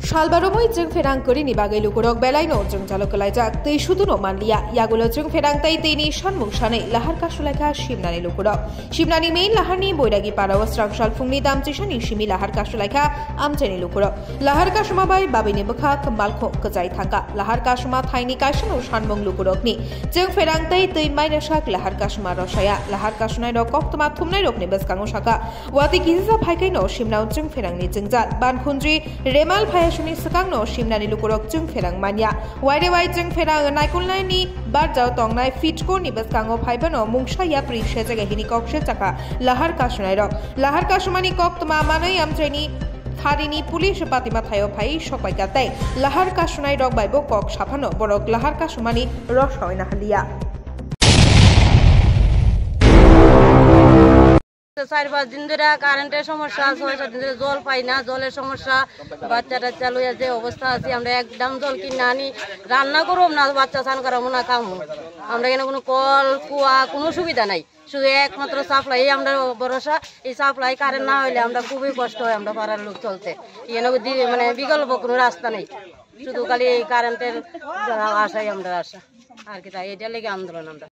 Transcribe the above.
Salbaromoi jeng ferang kori ni bagai lukurok belai no jeng jalok kelajak tei suduno manlia yagulo jeng ferang tai tei sanmung sane lahar kasulaka shimnani lukurok shimnani main laharni boiragi parawa strangshal fungni dam chisani shimi lahar kasulaka amchani lukurok lahar kasuma bai babini bkha kmalkho kejai thaka lahar kasuma thaini kaisano sanmung lukurokni jeng ferang tai tei mainasak lahar kasuma rosaya lahar kasunai rok koktoma thumnai rokni beskango saka wati kisa phaikai no shimnau jeng ferang ni jengjat bankhunji remal Suni sekang no shimnani lukurok jeng ferang manya waire wai jeng ferang naikulnai ni barjao tongnai fitko ni beskango phaibano mungsa ya pri sejaga hini kokshe chaka lahar kasunai rok lahar kasumani kok toma manai amjeni harini pulis patima thayo phai sokai katai lahar kasunai rok baibo kok saphano borok lahar kasumani ros hoina halia 4-5 দিন ধরে কারেন্টের সমস্যা 6-7 দিন ধরে জল পাই না জলের সমস্যা বাচ্চাটা চালু যে অবস্থা আছে আমরা একদম জল কিনে আনি রান্না করব না বাচ্চা স্নান করাবো না খাবো আমরা এখানে কোনো কল কুয়া কোনো সুবিধা নাই শুধু একমাত্র সাপ্লাই আমরা ভরসা এই সাপ্লাই কারেন্ট না হইলে আমরা খুবই কষ্ট হয় আমরা পাড়ার লোক চলতে এখানে মানে বিকল্প কোনো রাস্তা নেই শুধু খালি এই কারেন্টের আশাই আমরা আশা আর কি তাই এটা লেগে আন্দোলন আমরা